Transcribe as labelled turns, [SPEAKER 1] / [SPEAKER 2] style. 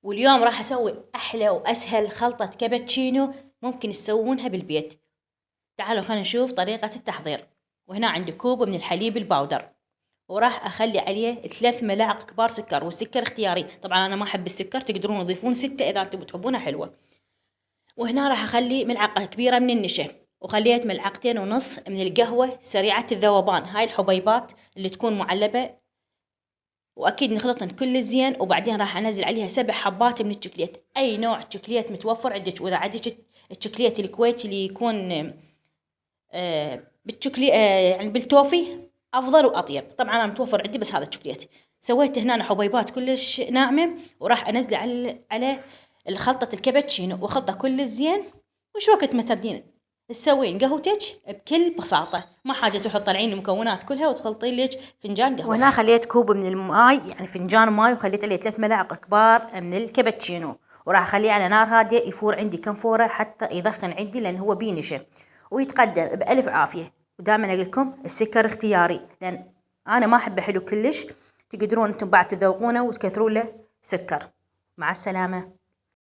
[SPEAKER 1] واليوم راح أسوي أحلى وأسهل خلطة كابتشينو ممكن تسوونها بالبيت. تعالوا خلينا نشوف طريقة التحضير. وهنا عندي كوب من الحليب الباودر، وراح أخلي عليه 3 ملاعق كبار سكر، والسكر اختياري، طبعا أنا ما أحب السكر، تقدرون تضيفون 6 إذا أنتم تحبونها حلوة. وهنا راح أخلي ملعقة كبيرة من النشا، وخليت 2.5 ملعقة من القهوة سريعة الذوبان، هاي الحبيبات اللي تكون معلبة، واكيد نخلطن كل زين. وبعدين راح انزل عليها 7 حبات من الشوكليت، اي نوع شوكليت متوفر عندك، واذا عندك الشوكليت الكويتي اللي يكون بالشوكلي يعني بالتوفي افضل واطيب، طبعا انا متوفر عندي بس هذا الشوكليت. سويت هنا حبيبات كلش ناعمه، وراح انزله على الخلطه الكابتشينو وخلطه كل زين. وش وقت ما تردين تسوين قهوتك بكل بساطة، ما حاجة تروح تطلعين المكونات كلها وتخلطين لك فنجان قهوة. وهنا خليت كوب من الماي، يعني فنجان ماي، وخليت عليه 3 ملاعق كبار من الكابتشينو، وراح اخليه على نار هادية يفور عندي كم فورة حتى يضخن عندي، لان هو بينشف ويتقدم بألف عافية. ودائما اقول لكم السكر اختياري، لان انا ما احبه حلو كلش، تقدرون انتم بعد تذوقونه وتكثرون له سكر. مع السلامة.